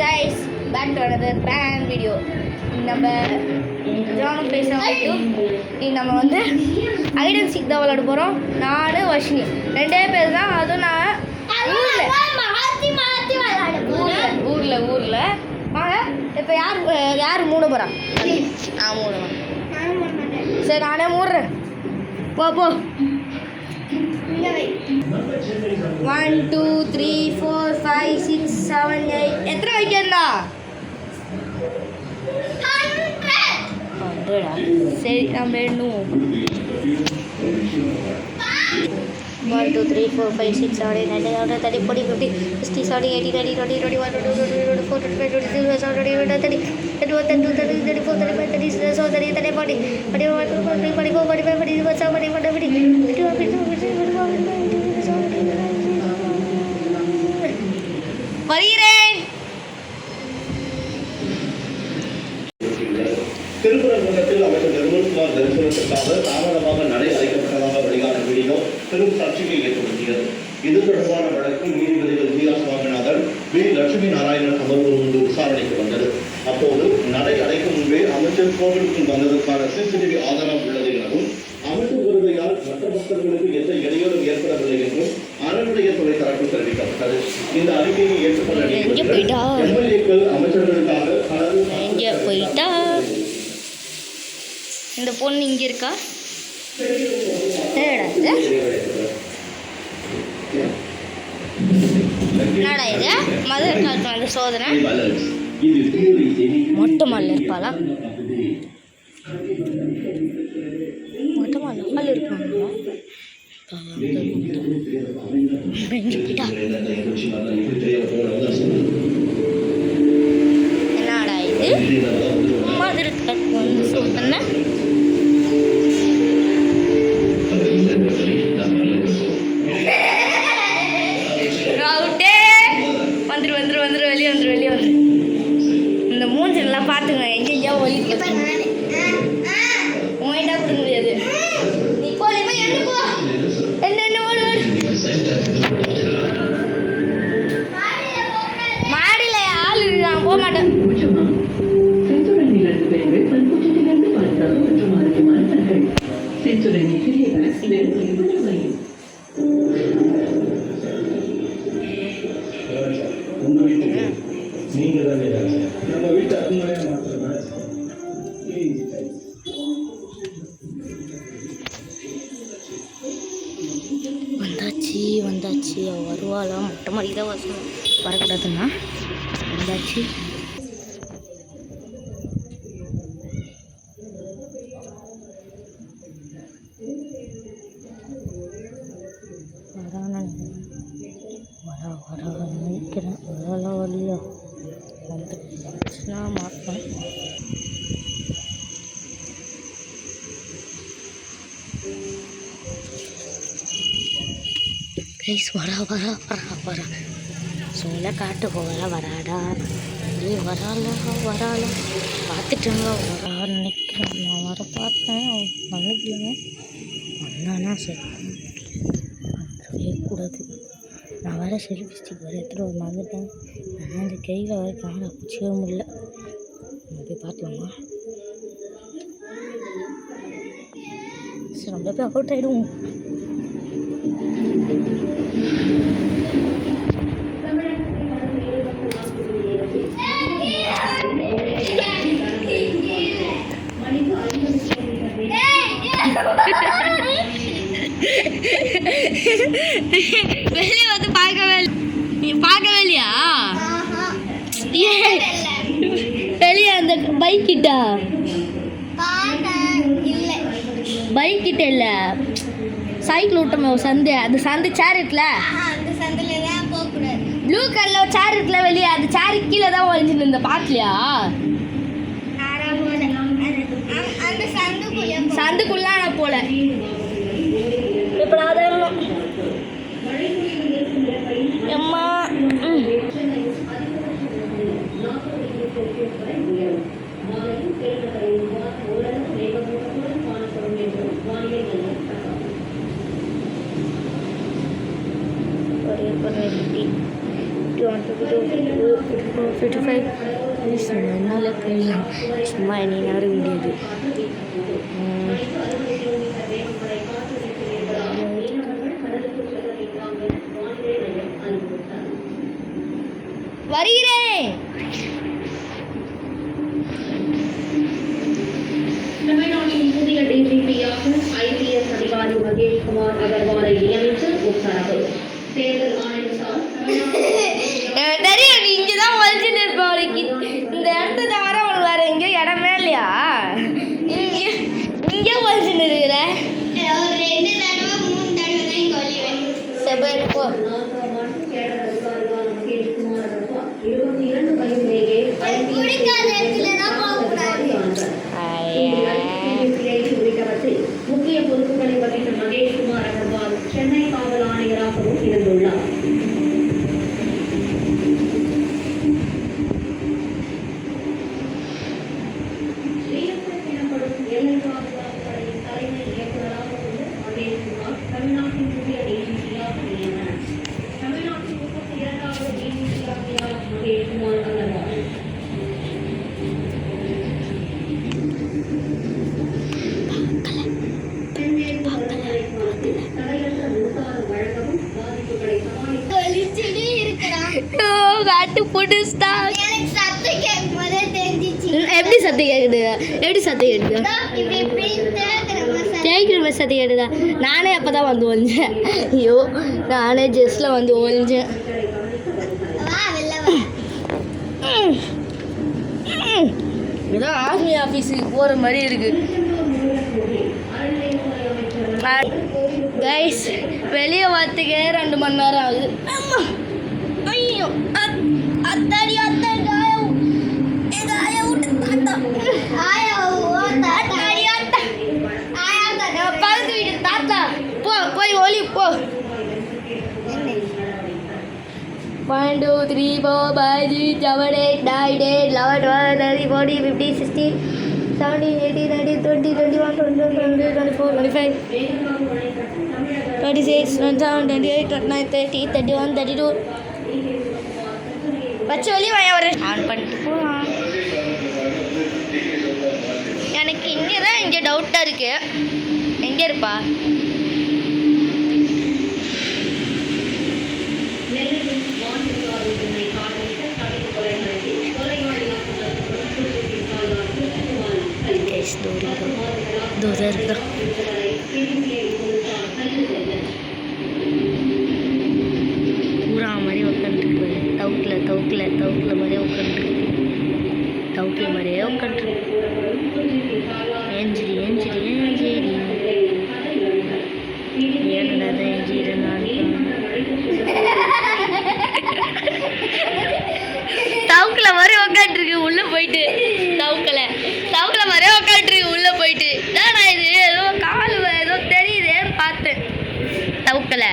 guys, back to another brand video. நம்ம ஜானும் பேசுகிறோம். நம்ம வந்து ஹைட் அண்ட் சீக் தான் விளையாட போகிறோம். நான் வர்ஷினி ரெண்டே பேர் தான். அதுவும் நான் ஊரில் வாங்க. இப்போ யார் மூட போகிறா? நான் மூடுவேன். சரி நானே மூடுறேன். போ 1 2 3 4 5 6 7 8 எத்தனை வைக்கண்டா? 100. சரி நம்ம எண்ணுவோம். 1 2 3 4 5 6 7 8 9 10 11 12 13 14 15 16 17 18 19 20 21 22 23 24 25 26 27 28 29 30 31 32 34 35 36 37 38 40 41 42 44 45 46 47 வருகிறேன். திருப்பரங்குன்றத்தில் அமைச்சர் நிர்மல்குமார் தரிசனத்திற்காக தாமதமாக நடை அழைக்கப்பட்டதாக வெளியான வீடியோ பெரும் சர்ச்சையை ஏற்படுத்தியது. இது தொடர்பான வழக்கு நீதிபதிகள் G R Swaminathan, V Lakshmi Narayanan அமர்வு முன்பு விசாரணைக்கு வந்தது. அப்போது நடை அடைக்கும் முன்பே அமைச்சர் கோவிலுக்குள் வந்ததற்கான சிசிடிவி ஆதாரம் உள்ளது எனவும், அமைச்சர் வருகையால் மற்ற பக்தர்களுக்கு எந்த இடையூறும் ஏற்படவில்லை என்றும் அறநிலையத்துறை தரப்பு தெரிவிக்கப்பட்டது. இந்த அறிக்கையை ஏற்றுக்கொள்ள எம்எல்ஏக்கள் அமைச்சர்களுக்காக இந்த பொண்ணு இங்கே இருக்கா? என்னடா இது? மதர் காலத்தில் அந்த சோதனை மொட்டை மாலில் இருப்பாளா? மொட்டை மாலில் ஆள் இருப்பாங்களா? என்னடா இது? மதர் காலத்தில் வந்து சோதனை. வந்துரு வெளியே வந்துரு. இந்த மூஞ்செல்லாம் பார்த்துங்க, எங்கேயா ஒழிக்க உங்கள்கிட்ட கொடுக்க முடியாது. நீ போலிமா என்ன போ என்ன ஓடு மாடியில ஆள் நான் போக மாட்டேன். வந்தாச்சு வருவாளா? மொட்டை மாடி தான் வரக்கூடாதுன்னா வந்தாச்சு. வர நினைக்கிறேன். வரலையா? வந்துச்சுன்னா மாட்டேன். ப்ளீஸ் வரா சொல்ல காட்டு வராடா. வரால பார்த்துட்டுங்க. வரா நினைக்கிறேன். நான் வர பார்த்தேன், மன்னிக்கலங்க. வந்தானா சரி செய்யக்கூடாது. நான் வேறு செல்ஃபி ஸ்டிக் வேறு எடுத்துகிட்டு ஒரு மறந்துட்டேன். ஆனால் இந்த கையில் வேறு கேமரா பிடிச்சவே முடியல. போய் பார்க்கலாமா? சரி நம்ம போய் அவுட் ஆகிடுவோம். வெளியே வந்து பார்க்கவே இல்லையா? வெளியே அந்த பைக் கிட்ட இல்லை, சைக்கிள் விட்டோமே ஒரு சந்து. அந்த சந்து சேர் இருக்குல்ல, ப்ளூ கலர்ல ஒரு சேர் இருக்குல்ல வெளியே, அந்த சேருக்கு கீழே தான் ஒழிஞ்சுன்னு இருந்த பார்க்கலையா? சந்துக்குள்ள நான் போல. இப்போ அம்மா One, two, 4:55 என்னால் கையில் சும்மா என்னை நகர முடியாது. வருகிறேன். தமிழ்நாட்டின் புதிய டிஜிபியாக ஐபிஎஸ் அதிகாரி மகேஷ்குமார் அகர்வாலை நியமித்து உத்தரவு. தேர்தல் ஆணையத்தால் தெரியும், நீ இங்கே தான் ஒழிச்சுட்டு இருப்ப. அவளுக்கு இந்த இடத்த தவிர அவனுக்கு வேற எங்கேயும் இடமே இல்லையா? இங்கே ஒழிச்சுட்டு இருக்கிற செபர் போ. 22 வயதிலேயே முக்கிய பொறுப்புகளை வகித்த மகேஷ்குமார் அகர்வால் சென்னை காவல் ஆணையராகவும் இருந்துள்ளார். எனப்படும் எல்லை பாதுகாப்பு படையின் தலைமை இயக்குநராக உள்ள மகேஷ்குமார் தமிழ்நாட்டின் புதிய டிஜிபியாக நியமனம். தமிழ்நாட்டின் 32வது டிஜிபியாக மகேஷ்குமார் அகர்வால். காட்டு புடிஸ்டா. எப்படி சத்தம் கேட்குது? எப்படி சத்தம் கேட்குது? ஜெயிக்கிற சத்தம் கேட்குதா? நானே அப்போ தான் வந்து ஒழிஞ்சேன். ஐயோ, நானே ஜஸ்ட்டில் வந்து ஒழிஞ்சேன். ஏதோ ஆர்மி ஆஃபீஸுக்கு போகிற மாதிரி இருக்கு. கைஸ், வெளியே வரத்துக்கே 2 மணி நேரம் ஆகுது. ஐயோ, அத்தாடி அத்தாடி பக்கத்து வீட்டு தாத்தா. போ, போய் ஒளி போ. 1 2 3 4 5 6 7 8 9 10 11 12 13 14 15 16 17 18 19 20 21 22 23 24 25 26 27 28 29 30 31 32 வச்சு வெளியே வாங்க. ஒரு ஆன் பண்ணிட்டு போகலாம். எனக்கு இங்கே தான் இங்கே டவுட்டாக இருக்கு. எங்கே இருப்பா? பூரா மாதிரி உட்காந்துருக்கு. டவுட்டில் மாதிரியே உட்காந்துருக்கு. டவுட்டில் மாதிரியே உட்காந்துருக்கு. ஏஞ்சிரி ஏன்னதான் ஏஞ்சிரி டவுக்கில் மாதிரி உட்காந்துருக்கு. உள்ளே போயிட்டு டவுக்கில் மாதிரியே உட்காந்துருக்கு. உள்ளே போயிட்டு நான் இது ஏதோ கால் ஏதோ தெரியுதேன்னு பார்த்தேன். டவுக்கில்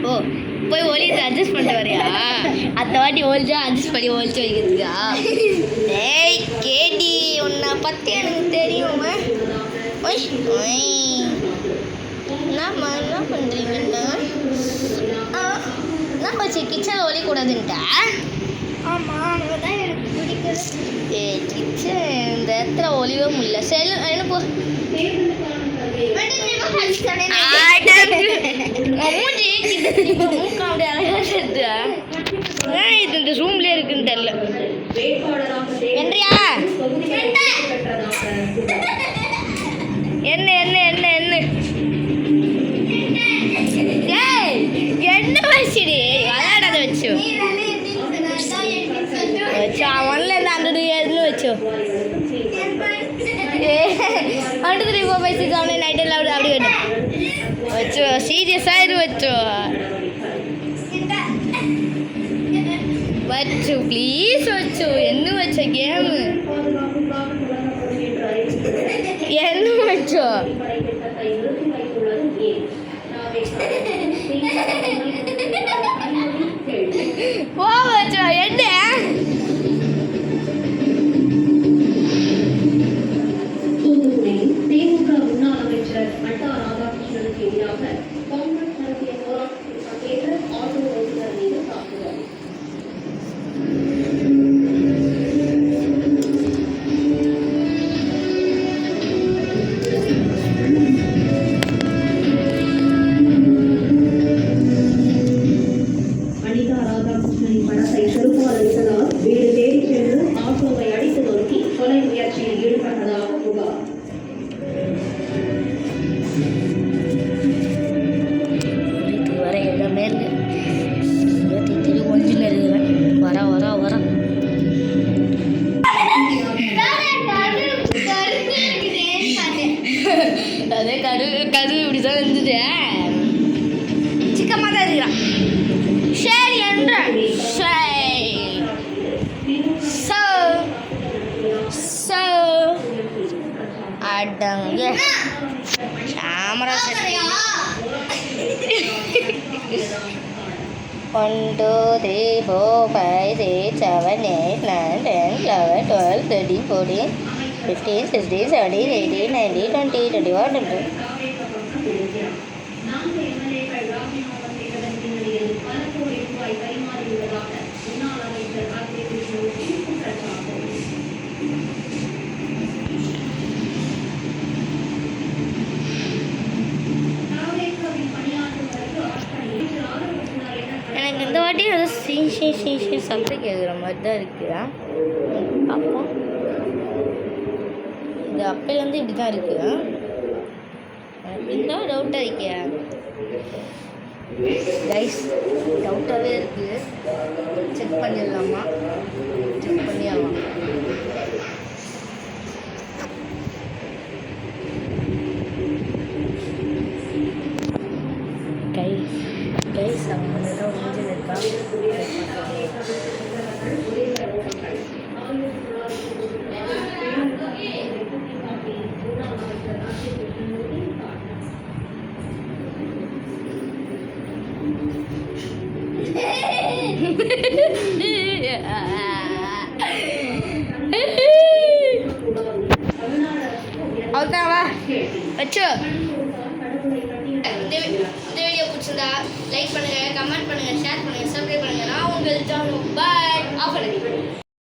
ஓ போய் ஒளிட்டு அட்ஜஸ்ட் பண்ணிட்டு வரியா? அத்த வாட்டி ஒழிச்சா அட்ஜஸ்ட் பண்ணி ஒழிச்சு வைக்கிறதுக்கா? டேய் கேடி, உன்னை பற்றி எனக்கு தெரியுமா? என்னம்மா என்ன பண்ணுறீங்கண்ணா? என்ன வச்சு கிச்சனில் ஒழிக்கூடாதுன்ட்டா? ஆமாம், அங்கே தான் எனக்கு பிடிக்குது. கிச்சன் இந்த இடத்துல ஒளிவே முடியல. செல் எனக்கு இது இந்த ரூம்லேயே இருக்குன்னு தெரியல. என்றியா என்ன என்ன என்ன என்ன என்ன வச்சுடி விளையாடாத வச்சு அவன்ல இந்த 100 ஏதுன்னு வச்சோ. 1 2 3 4 5 6 7 8 9 10 அப்படி வச்சோ. சீரியஸாக இது வச்சோ ப்ளீஸ் வச்சோ. என்ன வச்சோ கேமு? என்ன வச்சோ? போ வச்சோ. என்ன திமுக முன்னாள் அமைச்சர் அட்டா ராதாகிருஷ்ணனுக்கு எதிராக காங்கிரஸ் நடத்திய போராட்டத்தில் பங்கேற்ற ஆட்டோ ஓட்டுநர் மீது தாக்குதல். பணத்தை செருப்பால் அடித்ததால் வீடு தேடி சென்று ஆட்டோவை அடித்து நொறுக்கி கொலை முயற்சியில் ஈடுபட்டதாக புகார். வீட்டுக்கு வர இடமே இல்லை. தேடி கொஞ்சம் இருக்கிறேன். வர வர வர அதே கரு இப்படி தான் இருந்தது. சிக்கமாக தான் இருக்கிறான். சரி என்ற அடங்க கேமரா 1 2 3 4 5 6 7 8 9 10 11 12 13 14 15 16 17 18 19 20 21 22. நான்கு எம்எல்ஏக்கள் ராஜினாமா செய்ததன் பின்னணியில் பல கோடி ரூபாய் கைமாறியுள்ளதாக முன்னாள் அமைச்சர் ஆர்.கே. கிருஷ்ணமூர்த்தி குற்றச்சாட்டு. தாவேக்காவில் பணியாற்றுவதற்கு ஆட்களை ஆதரவு எனக்கு இந்த வாட்டி அது சி சப்ஜெக்ட் கேட்குற மாதிரி தான் இருக்குது. அப்போ இது அப்பையிலேருந்து இப்படி தான் இருக்குது. எனக்கு இன்னும் டவுட்டாக இருக்கே கைஸ், டவுட்டாகவே இருக்குது. செக் பண்ணிடலாமா? செக் பண்ணி ஆகலாம். கைஸ் அவங்க தான் முடிஞ்சது இருக்கா? அவ்வளோதாவா வச்சு. இந்த வீடியோ பிடிச்சிருந்தா லைக் பண்ணுங்கள், கமெண்ட் பண்ணுங்கள், ஷேர் பண்ணுங்கள், சப்ஸ்கிரைப் பண்ணுங்கள். நான் உங்கள் ஜானு. பாய். ஆஃப் பண்ணுங்க.